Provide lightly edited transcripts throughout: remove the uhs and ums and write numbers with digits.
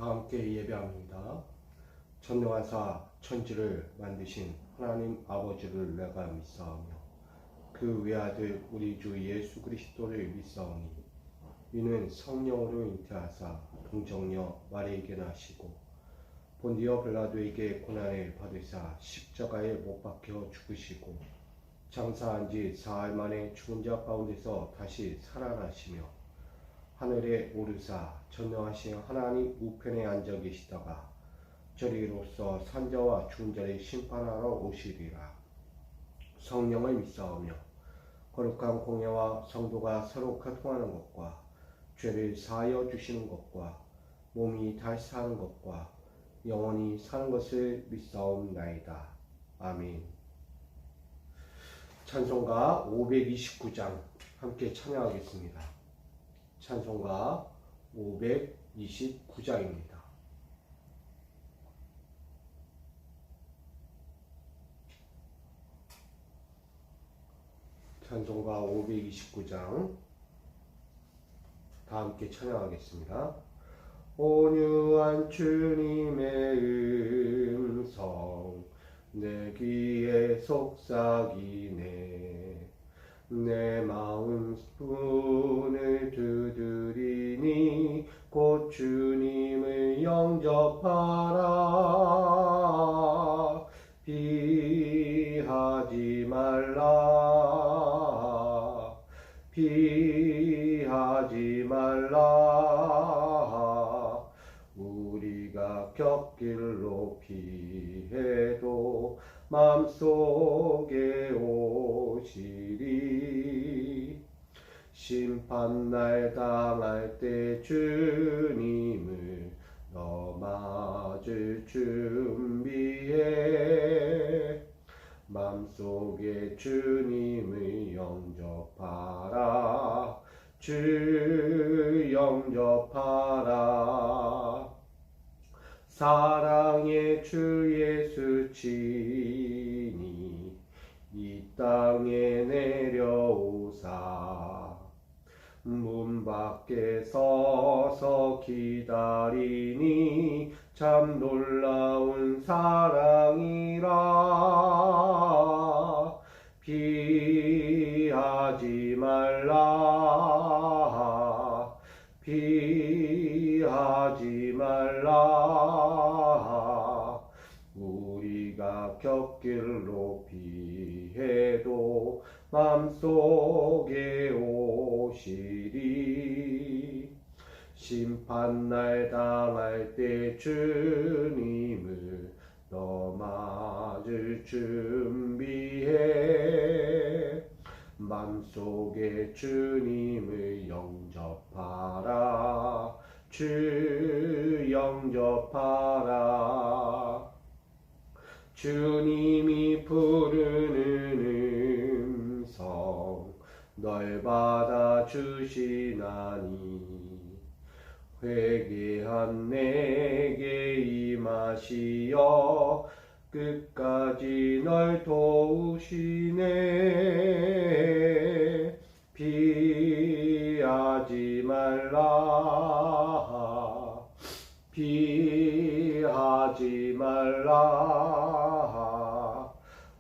다 함께 예배합니다. 전능하사 천지를 만드신 하나님 아버지를 내가 믿사오며 그 외아들 우리 주 예수 그리스도를 믿사오니 이는 성령으로 잉태하사 동정녀 마리에게 나시고 본디오 빌라도에게 고난을 받으사 십자가에 못 박혀 죽으시고 장사한 지 사흘 만에 죽은 자 가운데서 다시 살아나시며 하늘에 오르사 전능하신 하나님 우편에 앉아 계시다가 저리로서 산자와 죽은 자를 심판하러 오시리라. 성령을 믿사오며 거룩한 공예와 성도가 서로 교통하는 것과 죄를 사하여 주시는 것과 몸이 다시 사는 것과 영원히 사는 것을 믿사옵나이다. 아멘. 찬송가 529장 함께 찬양하겠습니다. 찬송가 529장입니다. 찬송가 529장 다 함께 찬양하겠습니다. 온유한 주님의 음성 내 귀에 속삭이네. 내 마음 문을 두드리니 곧 주님을 영접하라. 피하지 말라. 피하지 말라. 우리가 곁길로 피해도 마음속에 오시리. 심판날 당할 때 주님을 너 맞을 준비해. 맘속에 주님을 영접하라. 주 영접하라. 사랑의 주 예수 친히 이 땅에 내려오사 문 밖에 서서 기다리니 참 놀라운 사랑이라. 피하지 말라. 피하지 말라. 우리가 곁길로 피해도 맘속에 오시리. 심판날 당할 때 주님을 너 맞을 준비해. 맘속에 주님을 영접하라. 주 영접하라. 주님이 부르는 음성 널 받아주시나니. 회개한 내게 임하시어 끝까지 널 도우시네. 피하지 말라. 피하지 말라.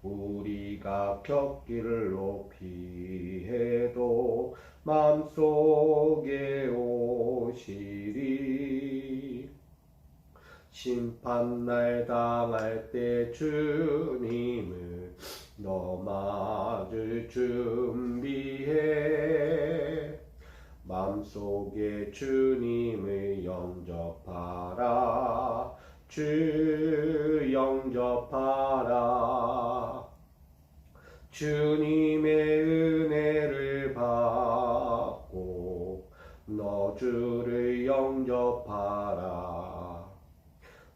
우리가 곁길로 피해도 맘속에 오시리. 심판날 당할 때 주님을 너 맞을 준비해. 맘속에 주님을 영접하라. 주 영접하라. 주님의 은혜를 받고 너 주를 영접하라.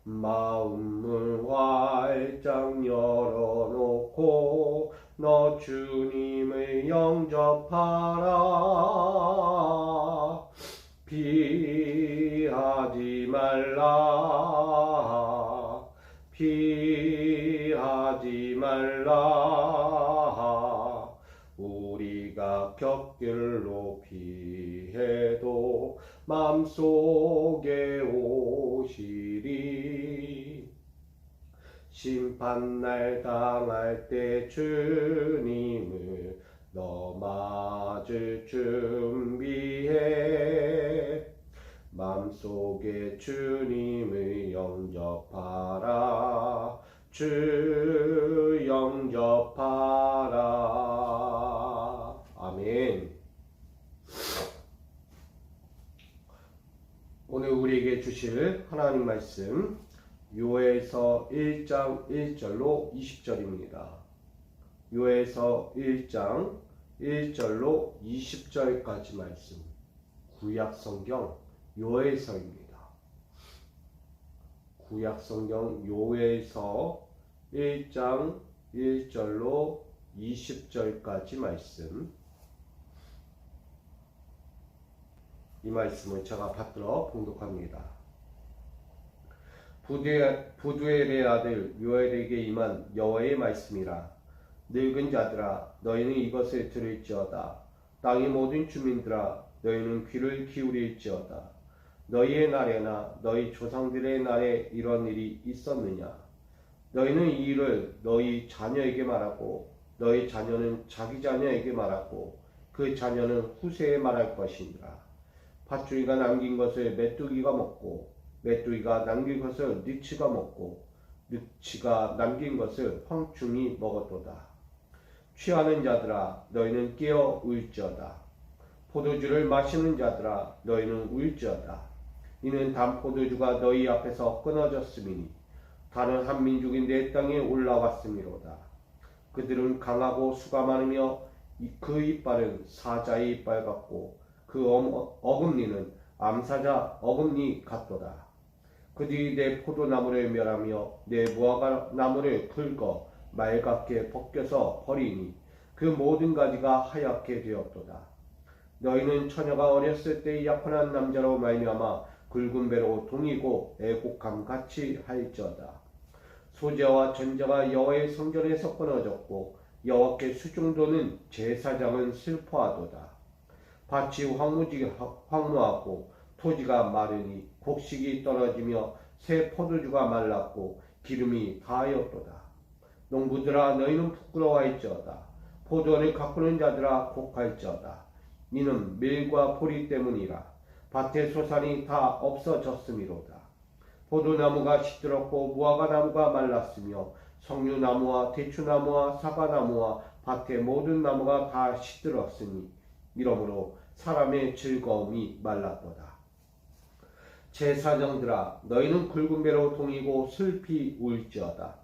마음을 활짝 열어놓고 너 주님을 영접하라. 피하지 말라. 피하지 말라. 우리가 곁길로 피해도 맘속에 오시 심판날 당할 때 주님을 너 맞을 준비해. 마음속에 주님을 영접하라. 주 영접하라. 아멘. 오늘 우리에게 주실 하나님 말씀 요엘서 1장 1절로 20절입니다. 요엘서 1장 1절로 20절까지 말씀, 구약성경 요엘서입니다. 구약성경 요엘서 1장 1절로 20절까지 말씀, 이 말씀을 제가 받들어 봉독합니다. 부두엘의 아들 요엘에게 임한 여호와의 말씀이라. 늙은 자들아, 너희는 이것을 들을지어다. 땅의 모든 주민들아, 너희는 귀를 기울일지어다. 너희의 날에나 너희 조상들의 날에 이런 일이 있었느냐? 너희는 이 일을 너희 자녀에게 말하고 너희 자녀는 자기 자녀에게 말하고 그 자녀는 후세에 말할 것이니라. 밧줄이가 남긴 것을 메뚜기가 먹고 메뚜기가 남긴 것을 늑치가 먹고 늑치가 남긴 것을 황충이 먹었도다. 취하는 자들아, 너희는 깨어 울지어다. 포도주를 마시는 자들아, 너희는 울지어다. 이는 단 포도주가 너희 앞에서 끊어졌음이니 다른 한 민족이 내 땅에 올라왔음이로다. 그들은 강하고 수가 많으며 그 이빨은 사자의 이빨 같고 그 어금니는 암사자 어금니 같도다. 그들이 내 포도나무를 멸하며 내 무화과나무를 긁어 맑게 벗겨서 버리니 그 모든 가지가 하얗게 되었도다. 너희는 처녀가 어렸을 때 약혼한 남자로 말미암아 굵은 배로 동이고 애곡함 같이 할지어다. 소재와 전자가 여호와의 성전에서 끊어졌고 여호와께 수종도는 제사장은 슬퍼하도다. 밭이 황무하고 토지가 마르니 곡식이 떨어지며 새 포도주가 말랐고 기름이 다하였도다. 농부들아, 너희는 부끄러워할지어다. 포도원을 가꾸는 자들아, 곡할지어다. 이는 밀과 보리 때문이라. 밭의 소산이 다 없어졌음이로다. 포도나무가 시들었고 무화과나무가 말랐으며 석류나무와 대추나무와 사과나무와 밭의 모든 나무가 다 시들었으니 이러므로 사람의 즐거움이 말랐도다. 제사장들아, 너희는 굵은 배로 동이고 슬피 울지어다.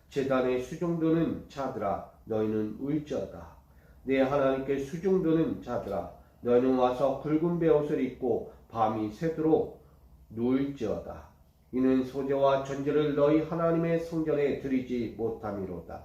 제단에 수종드는 자들아, 너희는 울지어다. 내 하나님께 수종드는 자들아, 너희는 와서 굵은 배 옷을 입고 밤이 새도록 누울지어다. 이는 소재와 전제를 너희 하나님의 성전에 드리지 못함이로다.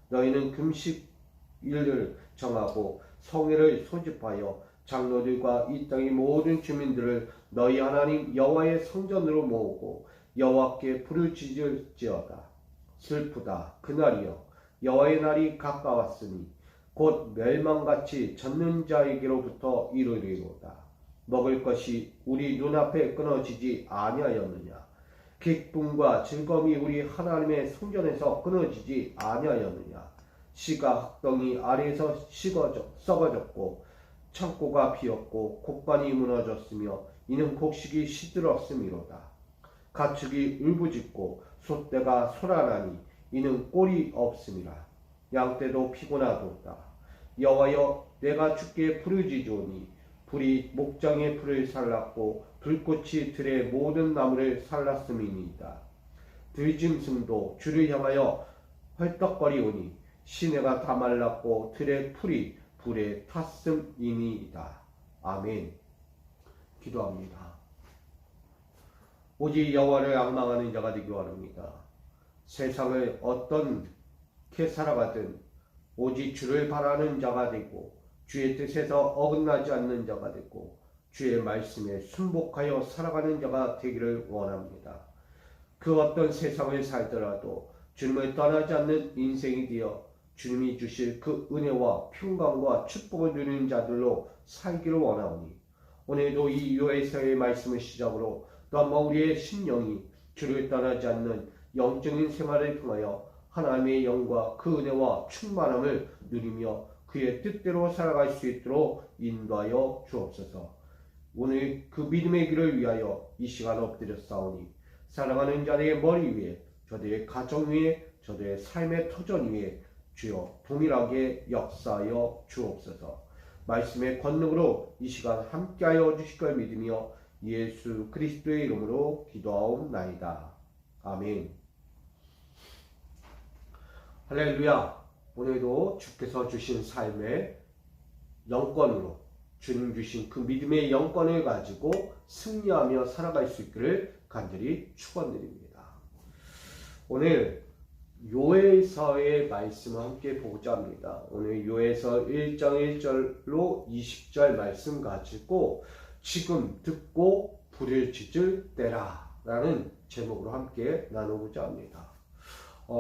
너희는 금식일을 정하고 성회를 소집하여 장로들과 이 땅의 모든 주민들을 너희 하나님 여호와의 성전으로 모으고 여호와께 부르짖을지어다. 슬프다, 그날이여. 여호와의 날이 가까웠으니 곧 멸망같이 젖는 자에게로부터 이르리로다. 먹을 것이 우리 눈앞에 끊어지지 아니하였느냐? 기쁨과 즐거움이 우리 하나님의 성전에서 끊어지지 아니하였느냐? 씨가 흙덩이 아래에서 썩어졌고 창고가 비었고 곡간이 무너졌으며 이는 곡식이 시들었음이로다. 가축이 울부짖고 솥대가 소란하니 이는 꼴이 없음이라. 양떼도 피곤하도다. 여호와여, 내가 주께 부르짖으오니 불이 목장의 풀을 살랐고 불꽃이 들의 모든 나무를 살랐음이니이다. 들짐승도 주를 향하여 헐떡거리오니 시내가 다 말랐고 들의 풀이 불에 탔음이니이다. 아멘. 기도합니다. 오직 여호와를 앙망하는 자가 되기 원합니다. 세상을 어떻게 살아가든 오직 주를 바라는 자가 되고 주의 뜻에서 어긋나지 않는 자가 되고 주의 말씀에 순복하여 살아가는 자가 되기를 원합니다. 그 어떤 세상을 살더라도 주님을 떠나지 않는 인생이 되어 주님이 주실 그 은혜와 평강과 축복을 누리는 자들로 살기를 원하오니 오늘도 이 요엘서의 말씀을 시작으로 또 한번 우리의 심령이 주를 떠나지 않는 영적인 생활을 통하여 하나님의 영과 그 은혜와 충만함을 누리며 그의 뜻대로 살아갈 수 있도록 인도하여 주옵소서. 오늘 그 믿음의 길을 위하여 이 시간 엎드려 싸우니 사랑하는 자들의 머리 위에, 저들의 가정 위에, 저들의 삶의 터전 위에 주여 동일하게 역사하여 주옵소서. 말씀의 권능으로 이 시간 함께하여 주실 걸 믿으며 예수 그리스도의 이름으로 기도하옵나이다. 아멘. 할렐루야. 오늘도 주께서 주신 삶의 영권으로 주님 주신 그 믿음의 영권을 가지고 승리하며 살아갈 수 있기를 간절히 축원드립니다. 오늘 요엘서의 말씀을 함께 보고자 합니다. 오늘 요엘서 1장 1절로 20절 말씀 가지고 지금 듣고 불을 지질 때라 라는 제목으로 함께 나누고자 합니다.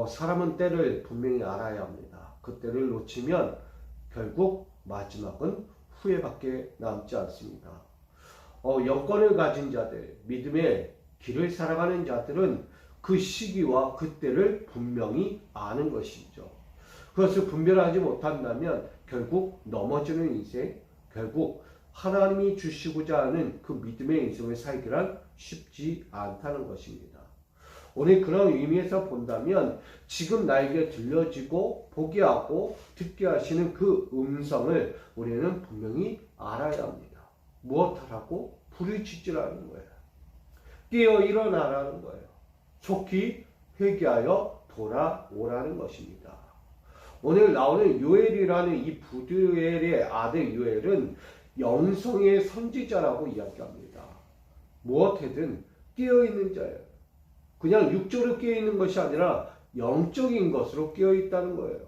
사람은 때를 분명히 알아야 합니다. 그 때를 놓치면 결국 마지막은 후회밖에 남지 않습니다. 영권을 가진 자들, 믿음의 길을 살아가는 자들은 그 시기와 그때를 분명히 아는 것이죠. 그것을 분별하지 못한다면 결국 넘어지는 인생, 결국 하나님이 주시고자 하는 그 믿음의 인생을 살기란 쉽지 않다는 것입니다. 오늘 그런 의미에서 본다면 지금 나에게 들려지고 보게 하고 듣게 하시는 그 음성을 우리는 분명히 알아야 합니다. 무엇하라고? 불을 지지라는 거예요. 깨어 일어나라는 거예요. 속히 회개하여 돌아오라는 것입니다. 오늘 나오는 요엘이라는 이 부드엘의 아들 요엘은 영성의 선지자라고 이야기합니다. 무엇이든 깨어있는 자예요. 그냥 육적으로 깨어있는 것이 아니라 영적인 것으로 깨어있다는 거예요.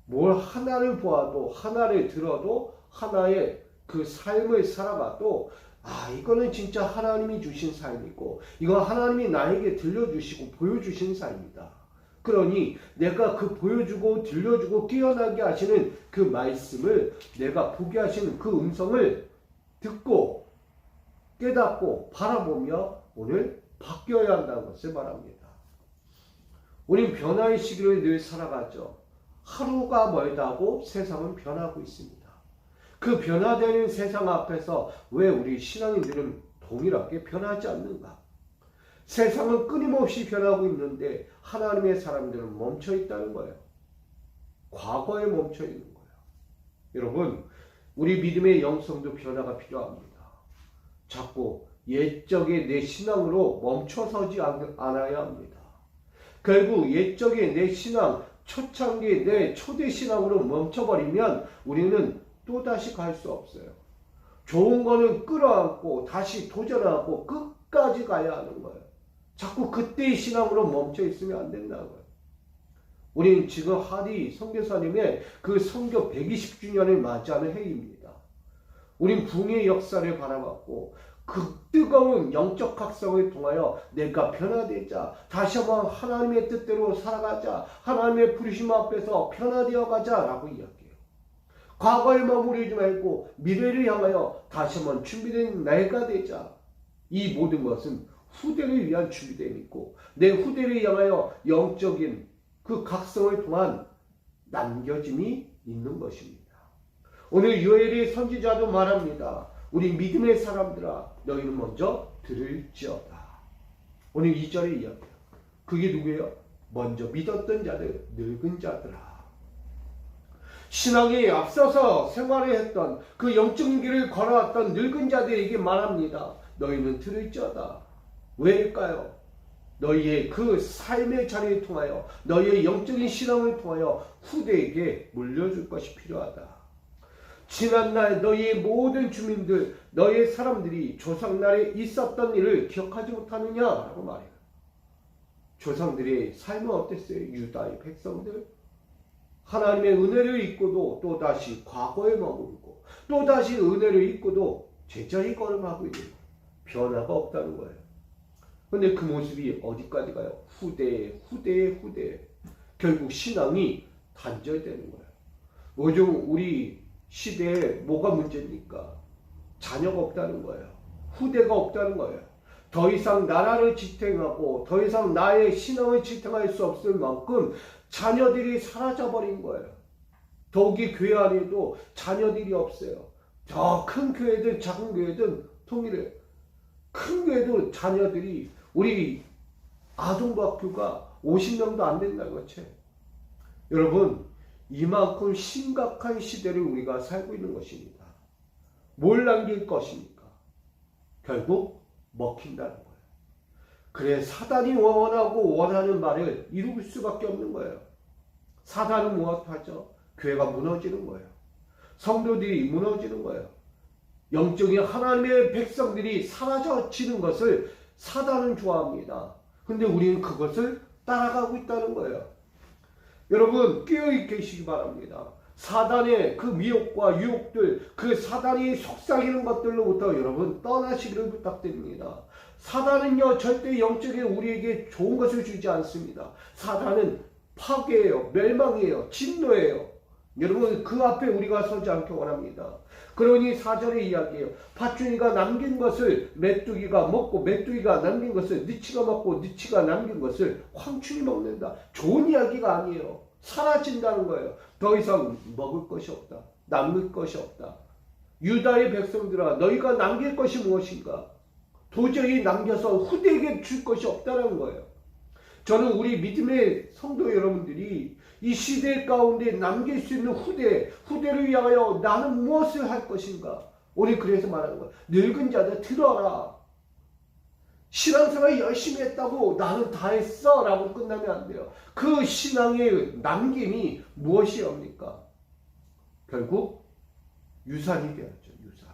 뭘 하나를 보아도 하나를 들어도 하나의 그 삶을 살아가도 이거는 진짜 하나님이 주신 삶이고 이거 하나님이 나에게 들려주시고 보여주신 삶이다. 그러니 내가 그 보여주고 들려주고 깨어나게 하시는 그 말씀을 내가 보게 하시는 그 음성을 듣고 깨닫고 바라보며 오늘 바뀌어야 한다는 것을 말합니다. 우린 변화의 시기를 늘 살아가죠. 하루가 멀다고 세상은 변하고 있습니다. 그 변화되는 세상 앞에서 왜 우리 신앙인들은 동일하게 변하지 않는가? 세상은 끊임없이 변하고 있는데 하나님의 사람들은 멈춰 있다는 거예요. 과거에 멈춰 있는 거예요. 여러분, 우리 믿음의 영성도 변화가 필요합니다. 자꾸 옛적의 내 신앙으로 멈춰서지 않아야 합니다. 결국 옛적의 내 신앙, 초창기 내 초대 신앙으로 멈춰버리면 우리는 또다시 갈 수 없어요. 좋은 거는 끌어안고 다시 도전하고 끝까지 가야 하는 거예요. 자꾸 그때의 신앙으로 멈춰 있으면 안 된다는 거예요. 우리는 지금 하리 선교사님의 그 선교 120주년을 맞이하는 해입니다. 우린 붕의 역사를 바라봤고 그 뜨거운 영적 각성을 통하여 내가 변화되자, 다시 한번 하나님의 뜻대로 살아가자, 하나님의 부르심 앞에서 변화되어 가자라고 이야기해요. 과거에 머무르지 말고 미래를 향하여 다시 한번 준비된 내가 되자. 이 모든 것은 후대를 위한 준비됨이고 내 후대를 향하여 영적인 그 각성을 통한 남겨짐이 있는 것입니다. 오늘 요엘의 선지자도 말합니다. 우리 믿음의 사람들아, 너희는 먼저 들을지어다. 오늘 2절의 이야기예요. 그게 누구예요? 먼저 믿었던 자들, 늙은 자들아. 신앙에 앞서서 생활을 했던 그 영적인 길을 걸어왔던 늙은 자들에게 말합니다. 너희는 들을지어다. 왜일까요? 너희의 그 삶의 자리를 통하여 너희의 영적인 신앙을 통하여 후대에게 물려줄 것이 필요하다. 지난날 너희의 모든 주민들, 너희의 사람들이 조상날에 있었던 일을 기억하지 못하느냐라고 말해요. 조상들의 삶은 어땠어요? 유다의 백성들 하나님의 은혜를 잊고도 또다시 과거에 머무르고 또다시 은혜를 잊고도 제자리 걸음하고 있는 거예요. 변화가 없다는 거예요. 근데 그 모습이 어디까지 가요? 후대에 결국 신앙이 단절되는 거예요. 요즘 우리 시대에 뭐가 문제입니까? 자녀가 없다는 거예요. 후대가 없다는 거예요. 더 이상 나라를 지탱하고 더 이상 나의 신앙을 지탱할 수 없을 만큼 자녀들이 사라져버린 거예요. 더욱이 교회 안에도 자녀들이 없어요. 저 큰 교회든 작은 교회든 통일해요. 큰 교회도 자녀들이 우리 아동학교가 50명도 안 된다는 거죠. 여러분, 이만큼 심각한 시대를 우리가 살고 있는 것입니다. 뭘 남길 것입니까? 결국 먹힌다는 거예요. 그래, 사단이 원하는 말을 이룰 수밖에 없는 거예요. 사단은 무엇하죠? 교회가 무너지는 거예요. 성도들이 무너지는 거예요. 영적인 하나님의 백성들이 사라져지는 것을 사단은 좋아합니다. 근데 우리는 그것을 따라가고 있다는 거예요. 여러분, 깨어 계시기 바랍니다. 사단의 그 미혹과 유혹들, 그 사단이 속삭이는 것들로부터 여러분 떠나시기를 부탁드립니다. 사단은요, 절대 영적인 우리에게 좋은 것을 주지 않습니다. 사단은 파괴예요, 멸망이에요, 진노예요. 여러분, 그 앞에 우리가 서지 않기 원합니다. 그러니 4절의 이야기예요. 팥주니가 남긴 것을 메뚜기가 먹고 메뚜기가 남긴 것을 니치가 먹고 니치가 남긴 것을 황충이 먹는다. 좋은 이야기가 아니에요. 사라진다는 거예요. 더 이상 먹을 것이 없다. 남길 것이 없다. 유다의 백성들아, 너희가 남길 것이 무엇인가? 도저히 남겨서 후대에게 줄 것이 없다는 거예요. 저는 우리 믿음의 성도 여러분들이 이 시대 가운데 남길 수 있는 후대를 위하여 나는 무엇을 할 것인가? 오늘 그래서 말하는 거예요. 늙은 자들 들어라. 신앙생활 열심히 했다고 나는 다 했어 라고 끝나면 안 돼요. 그 신앙의 남김이 무엇이옵니까? 결국 유산이 되었죠. 유산.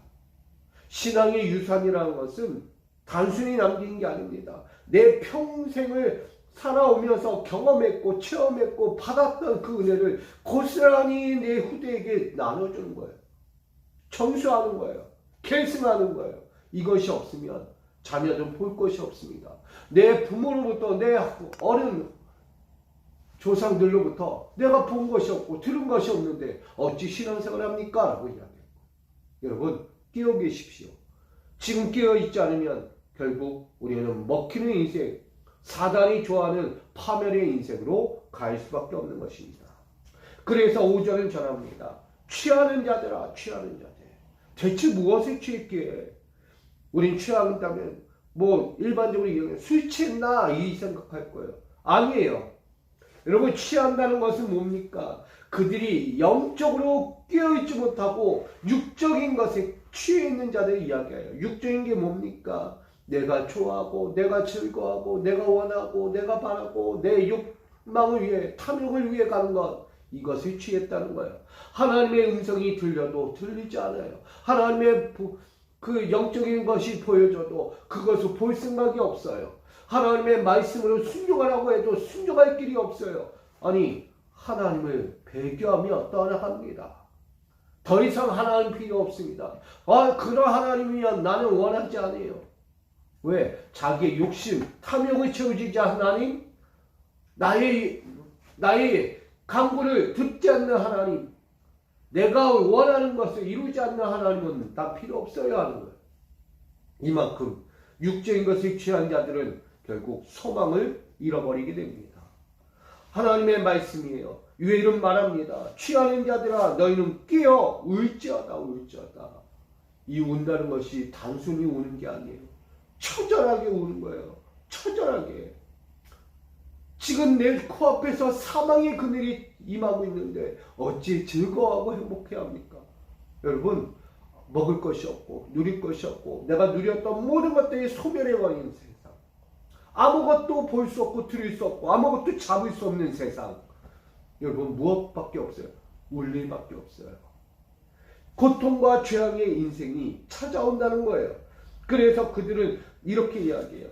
신앙의 유산이라는 것은 단순히 남기는 게 아닙니다. 내 평생을 살아오면서 경험했고 체험했고 받았던 그 은혜를 고스란히 내 후대에게 나눠주는 거예요. 청수하는 거예요. 계승하는 거예요. 이것이 없으면 자녀들은 볼 것이 없습니다. 내 부모로부터 내 어른 조상들로부터 내가 본 것이 없고 들은 것이 없는데 어찌 신앙생활을 합니까? 라고 이야기해요. 여러분, 깨어 계십시오. 지금 깨어 있지 않으면 결국 우리는 먹히는 인생, 사단이 좋아하는 파멸의 인생으로 갈 수밖에 없는 것입니다. 그래서 5절은 전합니다. 취하는 자들아, 취하는 자들. 대체 무엇에 취했기에? 우린 취한다면 뭐 일반적으로 얘기하면 술 취했나 이 생각할 거예요. 아니에요. 여러분, 취한다는 것은 뭡니까? 그들이 영적으로 깨어있지 못하고 육적인 것에 취해 있는 자들 이야기예요. 육적인 게 뭡니까? 내가 좋아하고 내가 즐거워하고 내가 원하고 내가 바라고 내 욕망을 위해 탐욕을 위해 가는 것, 이것을 취했다는 거예요. 하나님의 음성이 들려도 들리지 않아요. 하나님의 그 영적인 것이 보여져도 그것을 볼 생각이 없어요. 하나님의 말씀으로 순종하라고 해도 순종할 길이 없어요. 아니, 하나님을 배교하며 떠나갑니다. 더 이상 하나님 필요 없습니다. 그런 하나님이면 나는 원하지 않아요. 왜? 자기의 욕심, 탐욕을 채워주지 않는 하나님, 나의 간구를 듣지 않는 하나님, 내가 원하는 것을 이루지 않는 하나님은 다 필요 없어야 하는 거예요. 이만큼 육적인 것을 취한 자들은 결국 소망을 잃어버리게 됩니다. 하나님의 말씀이에요. 유일은 말합니다. 취하는 자들아, 너희는 깨어 울지어다, 울지어다. 이 운다는 것이 단순히 우는 게 아니에요. 처절하게 우는 거예요. 처절하게. 지금 내 코앞에서 사망의 그늘이 임하고 있는데 어찌 즐거워하고 행복해야 합니까? 여러분, 먹을 것이 없고 누릴 것이 없고 내가 누렸던 모든 것들이 소멸해버리는 세상, 아무것도 볼 수 없고 들을 수 없고 아무것도 잡을 수 없는 세상, 여러분 무엇밖에 없어요? 울 일밖에 없어요. 고통과 죄악의 인생이 찾아온다는 거예요. 그래서 그들은 이렇게 이야기해요.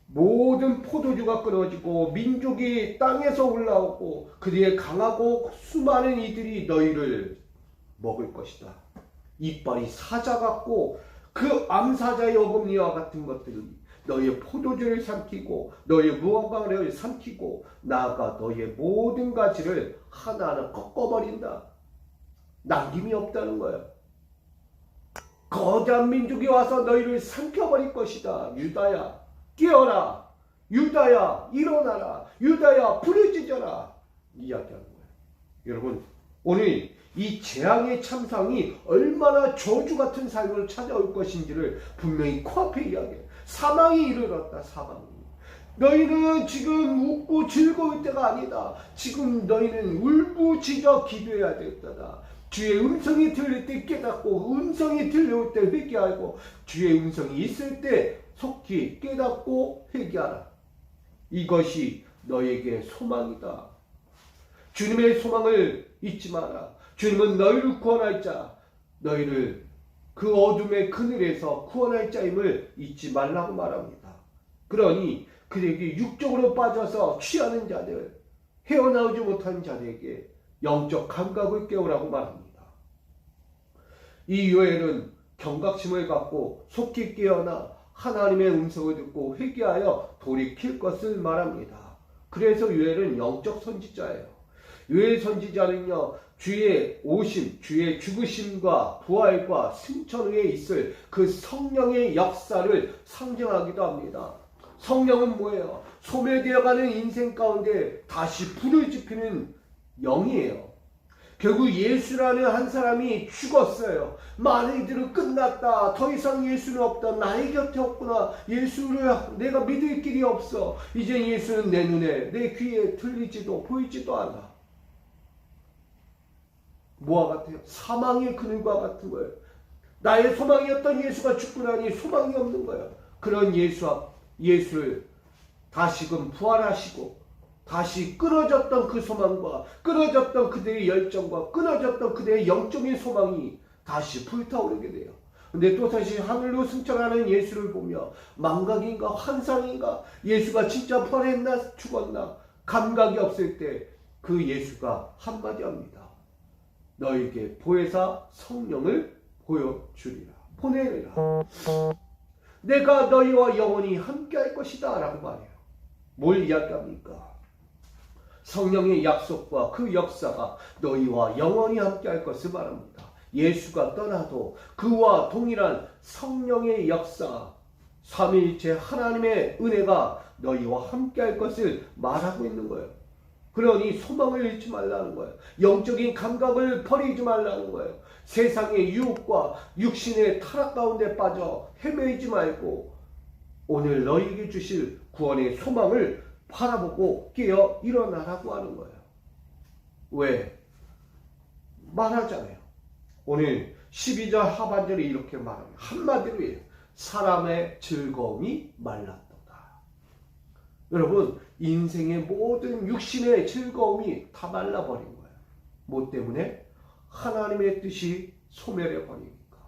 모든 포도주가 끊어지고 민족이 땅에서 올라오고 그들의 강하고 수많은 이들이 너희를 먹을 것이다. 이빨이 사자 같고 그 암사자의 어금니와 같은 것들이 너희의 포도주를 삼키고 너희의 무화과를 삼키고 나아가 너희의 모든 가지를 하나하나 꺾어버린다. 남김이 없다는 거예요. 거대한 민족이 와서 너희를 삼켜버릴 것이다. 유다야, 깨어라. 유다야, 일어나라. 유다야, 부르짖어라. 이야기하는 거예요. 여러분, 오늘 이 재앙의 참상이 얼마나 저주 같은 삶을 찾아올 것인지를 분명히 코앞에 이야기해요. 사망이 이르렀다. 사망이. 너희는 지금 웃고 즐거울 때가 아니다. 지금 너희는 울부짖어 기도해야 되겠다. 주의 음성이 들릴 때 깨닫고, 음성이 들려올 때 회개하고, 주의 음성이 있을 때 속히 깨닫고 회개하라. 이것이 너에게 소망이다. 주님의 소망을 잊지 마라. 주님은 너희를 구원할 자, 너희를 그 어둠의 그늘에서 구원할 자임을 잊지 말라고 말합니다. 그러니 그에게 육적으로 빠져서 취하는 자들, 헤어나오지 못하는 자들에게 영적 감각을 깨우라고 말합니다. 이 요엘은 경각심을 갖고 속히 깨어나 하나님의 음성을 듣고 회개하여 돌이킬 것을 말합니다. 그래서 요엘은 영적 선지자예요. 요엘 선지자는요, 주의 오심, 주의 죽으심과 부활과 승천 후에 있을 그 성령의 역사를 상징하기도 합니다. 성령은 뭐예요? 소멸되어가는 인생 가운데 다시 불을 지피는 영이에요. 결국 예수라는 한 사람이 죽었어요. 많은 이들은 끝났다. 더 이상 예수는 없다. 나의 곁에 없구나. 예수를 내가 믿을 길이 없어. 이제 예수는 내 눈에, 내 귀에 들리지도 보이지도 않아. 뭐와 같아요? 사망의 그늘과 같은 거예요. 나의 소망이었던 예수가 죽고 나니 소망이 없는 거예요. 그런 예수를 다시금 부활하시고 다시 끊어졌던 그 소망과 끊어졌던 그들의 열정과 끊어졌던 그들의 영적인 소망이 다시 불타오르게 돼요. 근데 또다시 하늘로 승천하는 예수를 보며 망각인가 환상인가, 예수가 진짜 부활했나 죽었나 감각이 없을 때 그 예수가 한마디 합니다. 너에게 보혜사 성령을 보여주리라. 보내리라. 내가 너희와 영원히 함께할 것이다 라고 말해요. 뭘 이야기합니까? 성령의 약속과 그 역사가 너희와 영원히 함께할 것을 말합니다. 예수가 떠나도 그와 동일한 성령의 역사, 삼위일체 하나님의 은혜가 너희와 함께할 것을 말하고 있는 거예요. 그러니 소망을 잃지 말라는 거예요. 영적인 감각을 버리지 말라는 거예요. 세상의 유혹과 육신의 타락 가운데 빠져 헤매이지 말고 오늘 너희에게 주실 구원의 소망을 바라보고 깨어 일어나라고 하는 거예요. 왜? 말하잖아요. 오늘 12절 하반절에 이렇게 말합니다. 한마디로 해요. 사람의 즐거움이 말랐도다. 여러분, 인생의 모든 육신의 즐거움이 다 말라버린 거예요. 뭐 때문에? 하나님의 뜻이 소멸해 버리니까.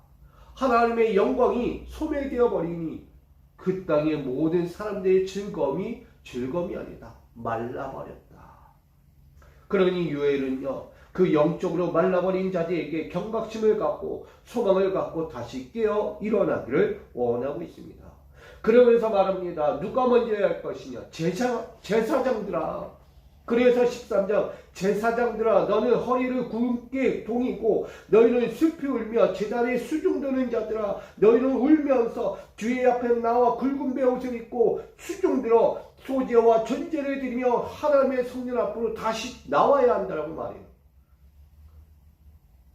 하나님의 영광이 소멸되어 버리니 그 땅의 모든 사람들의 즐거움이 아니다. 말라버렸다. 그러니 요엘은요, 그 영적으로 말라버린 자들에게 경각심을 갖고 소망을 갖고 다시 깨어 일어나기를 원하고 있습니다. 그러면서 말합니다. 누가 먼저 해야 할 것이냐? 제사장들아. 그래서 13장 제사장들아, 너는 허리를 굵게 동이고 너희는 슬피 울며 제단에 수중드는 자들아, 너희는 울면서 주의 앞에 나와 굵은 베옷을 입고 수중들어 소제와 전제를 드리며 하나님의 성전 앞으로 다시 나와야 한다라고 말해요.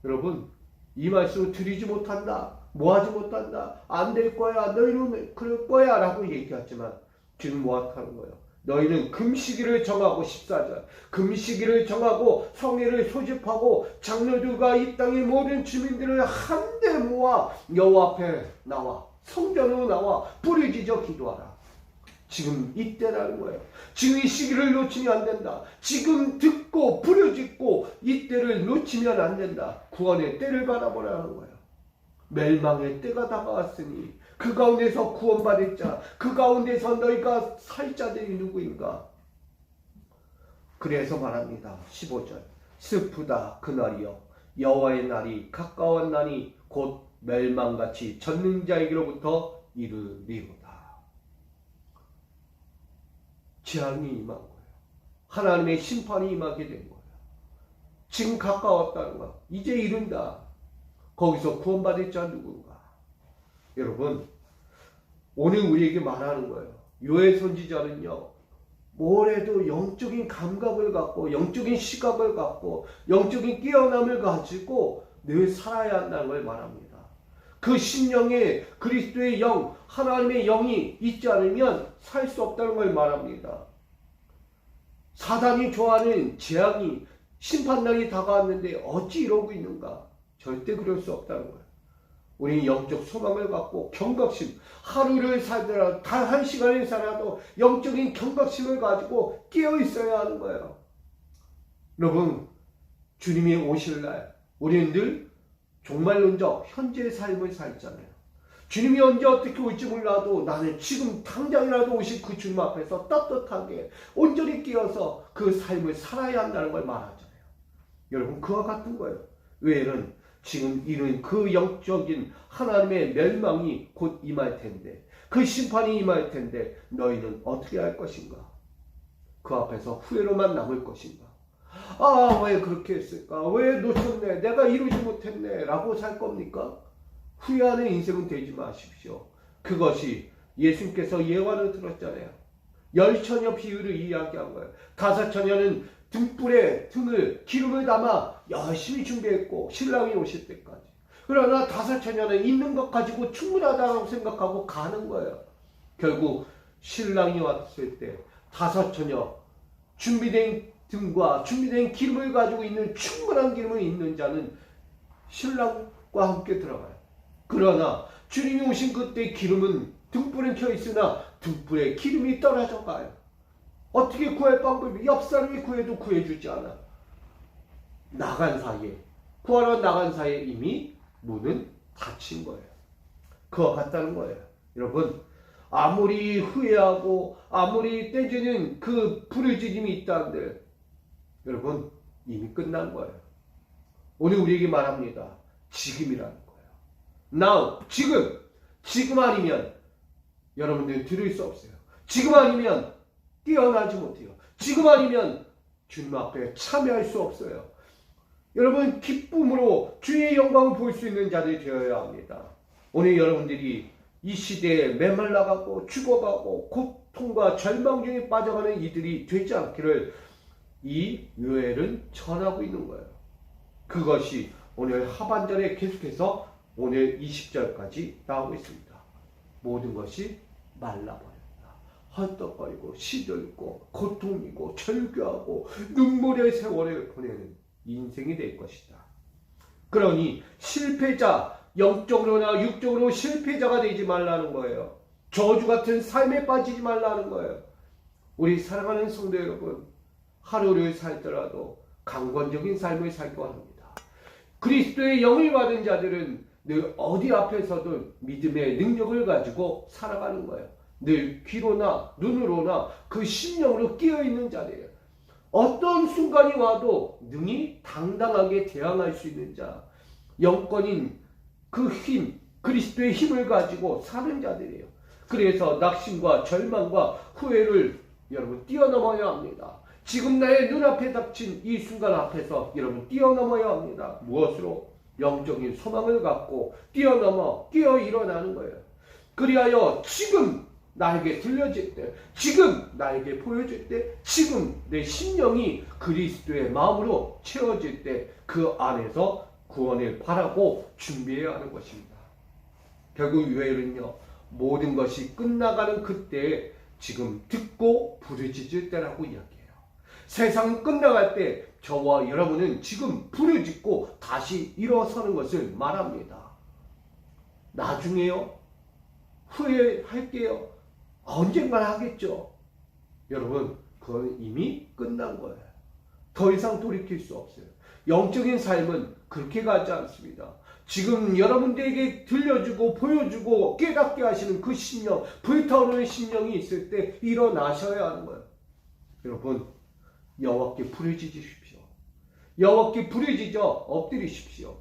여러분, 이 말씀을 드리지 못한다, 뭐하지 못한다, 안 될 거야, 너희는 그럴 거야 라고 얘기하지만 지금 뭐하는 거예요? 너희는 금시기를 정하고 14절 금시기를 정하고 성회를 소집하고 장로들과 이 땅의 모든 주민들을 한데 모아 여호와 앞에 나와 성전으로 나와 부르짖어 기도하라. 지금 이때라는 거예요. 지금 이 시기를 놓치면 안 된다. 지금 듣고 부르짖고 이때를 놓치면 안 된다. 구원의 때를 바라보라는 거예요. 멸망의 때가 다가왔으니 그 가운데서 구원받을 자, 그 가운데서 너희가 살 자들이 누구인가? 그래서 말합니다. 15절 슬프다 그날이여, 여호와의 날이 가까웠나니 곧 멸망같이 전능자에게로부터 이르리로다. 재앙이 임한 거예요. 하나님의 심판이 임하게 된 거예요. 지금 가까웠다는 거, 이제 이른다. 거기서 구원받을 자 누군가? 여러분, 오늘 우리에게 말하는 거예요. 요엘 선지자는요, 뭐래도 영적인 감각을 갖고 영적인 시각을 갖고 영적인 깨어남을 가지고 늘 살아야 한다는 걸 말합니다. 그 심령에 그리스도의 영, 하나님의 영이 있지 않으면 살 수 없다는 걸 말합니다. 사단이 좋아하는 재앙이, 심판날이 다가왔는데 어찌 이러고 있는가? 절대 그럴 수 없다는 거예요. 우리는 영적 소망을 갖고 경각심, 하루를 살더라도 단 한 시간을 살아도 영적인 경각심을 가지고 깨어 있어야 하는 거예요. 여러분, 주님이 오실 날 우리는 늘 종말론적 현재의 삶을 살잖아요. 주님이 언제 어떻게 올지 몰라도 나는 지금 당장이라도 오실 그 주님 앞에서 떳떳하게 온전히 끼어서 그 삶을 살아야 한다는 걸 말하잖아요. 여러분, 그와 같은 거예요. 의외는 지금 이른 그 영적인 하나님의 멸망이 곧 임할 텐데, 그 심판이 임할 텐데 너희는 어떻게 할 것인가? 그 앞에서 후회로만 남을 것인가? 아, 왜 그렇게 했을까? 왜 놓쳤네? 내가 이루지 못했네? 라고 살 겁니까? 후회하는 인생은 되지 마십시오. 그것이 예수님께서 예화를 들었잖아요. 10처녀 비유를 이야기한 거예요. 5처녀는 등불에 기름을 담아 열심히 준비했고 신랑이 오실 때까지. 그러나 5처녀는 있는 것 가지고 충분하다고 생각하고 가는 거예요. 결국 신랑이 왔을 때 5처녀 준비된 등과 준비된 기름을 가지고 있는 충분한 기름을 있는 자는 신랑과 함께 들어가요. 그러나 주님이 오신 그때 기름은 등불은 켜 있으나 등불에 기름이 떨어져 가요. 어떻게 구할 방법이? 옆 사람이 구해도 구해주지 않아. 나간 사이에, 구하러 나간 사이에 이미 문은 닫힌 거예요. 그와 같다는 거예요. 여러분, 아무리 후회하고 아무리 떼지는 그 부르짖음이 있다는데 여러분, 이미 끝난 거예요. 오늘 우리에게 말합니다. 지금이라는 거예요. Now, 지금 아니면 여러분들 들을 수 없어요. 지금 아니면 깨어나지 못해요. 지금 아니면 주님 앞에 참여할 수 없어요. 여러분, 기쁨으로 주의 영광을 볼 수 있는 자들이 되어야 합니다. 오늘 여러분들이 이 시대에 메말라가고 죽어가고 고통과 절망 중에 빠져가는 이들이 되지 않기를 이 요엘은 전하고 있는 거예요. 그것이 오늘 하반절에 계속해서 오늘 20절까지 나오고 있습니다. 모든 것이 말라버렸다. 헐떡거리고 시들고 고통이고 절규하고 눈물의 세월을 보내는 인생이 될 것이다. 그러니 실패자, 영적으로나 육적으로 실패자가 되지 말라는 거예요. 저주 같은 삶에 빠지지 말라는 거예요. 우리 사랑하는 성도 여러분, 하루를 살더라도 강권적인 삶을 살기 바랍니다. 그리스도의 영을 받은 자들은 늘 어디 앞에서든 믿음의 능력을 가지고 살아가는 거예요. 늘 귀로나 눈으로나 그 심령으로 깨어있는 자들이에요. 어떤 순간이 와도 능히 당당하게 대항할 수 있는 자, 영권인 그 힘, 그리스도의 힘을 가지고 사는 자들이에요. 그래서 낙심과 절망과 후회를 여러분 뛰어넘어야 합니다. 지금 나의 눈앞에 닥친 이 순간 앞에서 여러분 뛰어넘어야 합니다. 무엇으로? 영적인 소망을 갖고 뛰어넘어 깨어 일어나는 거예요. 그리하여 지금 나에게 들려질 때, 지금 나에게 보여질 때, 지금 내 심령이 그리스도의 마음으로 채워질 때 그 안에서 구원을 바라고 준비해야 하는 것입니다. 결국 요엘은요, 모든 것이 끝나가는 그때에 지금 듣고 부르짖을 때라고 이야기해요. 세상 끝나갈 때 저와 여러분은 지금 부르짖고 다시 일어서는 것을 말합니다. 나중에요? 후회할게요? 언젠간 하겠죠? 여러분, 그건 이미 끝난 거예요. 더 이상 돌이킬 수 없어요. 영적인 삶은 그렇게 가지 않습니다. 지금 여러분들에게 들려주고 보여주고 깨닫게 하시는 그 심령, 불타오르는 심령이 있을 때 일어나셔야 하는 거예요. 여러분, 여호와께 부르짖으십시오. 여호와께 부르짖어 엎드리십시오.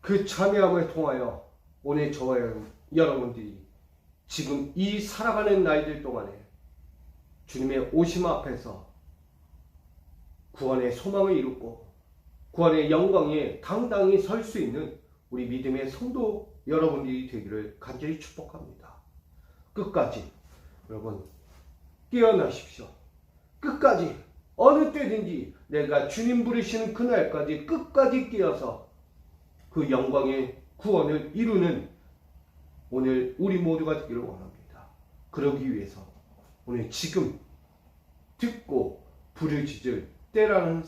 그 참여함을 통하여 오늘 저와 여러분들이 지금 이 살아가는 날들 동안에 주님의 오심 앞에서 구원의 소망을 이루고 구원의 영광에 당당히 설 수 있는 우리 믿음의 성도 여러분들이 되기를 간절히 축복합니다. 끝까지 여러분 깨어나십시오. 끝까지 어느 때든지 내가 주님 부르시는 그날까지 끝까지 깨어서 그 영광의 구원을 이루는 오늘 우리 모두가 되기를 원합니다. 그러기 위해서 오늘 지금 듣고 부르짖을 때라는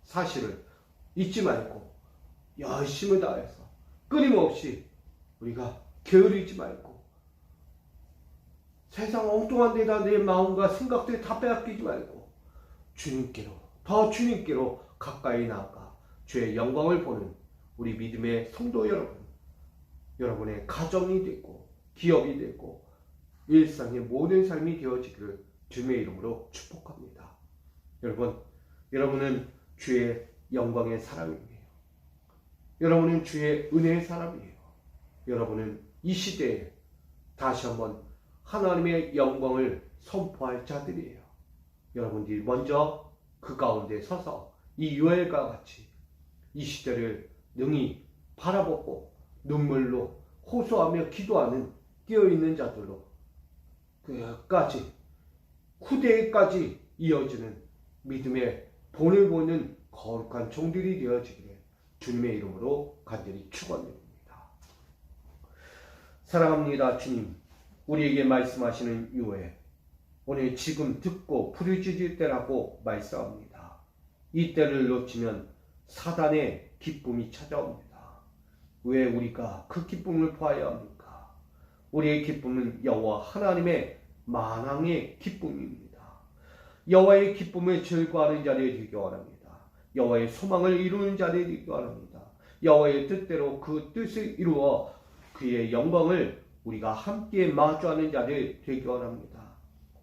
사실을 잊지 말고 열심을 다해서 끊임없이 우리가 게으르지 말고 세상 엉뚱한 데다 내 마음과 생각들 다 빼앗기지 말고 주님께로 더 주님께로 가까이 나아가 주의 영광을 보는 우리 믿음의 성도 여러분, 여러분의 가정이 되고 기업이 되고 일상의 모든 삶이 되어지기를 주님의 이름으로 축복합니다. 여러분은 주의 영광의 사람이에요. 여러분은 주의 은혜의 사람이에요. 여러분은 이 시대에 다시 한번 하나님의 영광을 선포할 자들이에요. 여러분들이 먼저 그 가운데 서서 이 요엘과 같이 이 시대를 능히 바라보고 눈물로 호소하며 기도하는 깨어있는 자들로 끝까지 후대까지 이어지는 믿음의 본을 보는 거룩한 종들이 되어지기를 주님의 이름으로 간절히 축원드립니다. 사랑합니다. 주님, 우리에게 말씀하시는 이후에 오늘 지금 듣고 부르짖을 때라고 말씀합니다. 이 때를 놓치면 사단의 기쁨이 찾아옵니다. 왜 우리가 그 기쁨을 보아야 합니까? 우리의 기쁨은 여호와 하나님의 만왕의 기쁨입니다. 여호와의 기쁨을 즐거워하는 자들이 되기 원합니다. 여호와의 소망을 이루는 자들이 되기 원합니다. 여호와의 뜻대로 그 뜻을 이루어 그의 영광을 우리가 함께 마주하는 자들 되기 원합니다.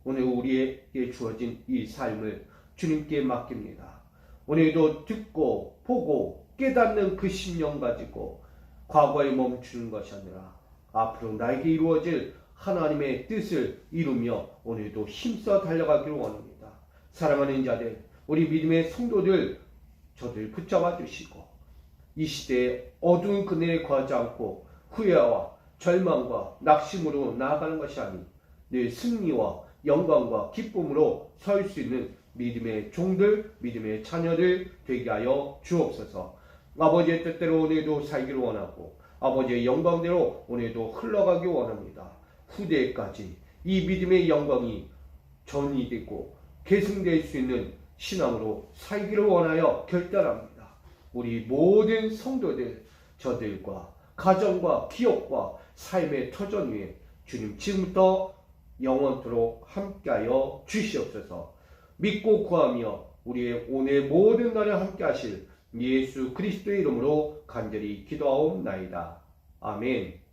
오늘 우리에게 주어진 이 삶을 주님께 맡깁니다. 오늘도 듣고 보고 깨닫는 그 심령 가지고 과거에 멈추는 것이 아니라 앞으로 나에게 이루어질 하나님의 뜻을 이루며 오늘도 힘써 달려가기를 원합니다. 사랑하는 자들, 우리 믿음의 성도들, 저들 붙잡아 주시고 이 시대에 어두운 그늘에 거하지 않고 후회와 절망과 낙심으로 나아가는 것이 아닌 늘 승리와 영광과 기쁨으로 설 수 있는 믿음의 종들, 믿음의 자녀들 되게 하여 주옵소서. 아버지의 뜻대로 오늘도 살기를 원하고 아버지의 영광대로 오늘도 흘러가기 원합니다. 후대까지 이 믿음의 영광이 전이되고 계승될 수 있는 신앙으로 살기를 원하여 결단합니다. 우리 모든 성도들, 저들과 가정과 기업과 삶의 터전 위에 주님 지금부터 영원토록 함께하여 주시옵소서. 믿고 구하며 우리의 오늘 모든 날을 함께하실 예수 그리스도의 이름으로 간절히 기도하옵나이다. 아멘.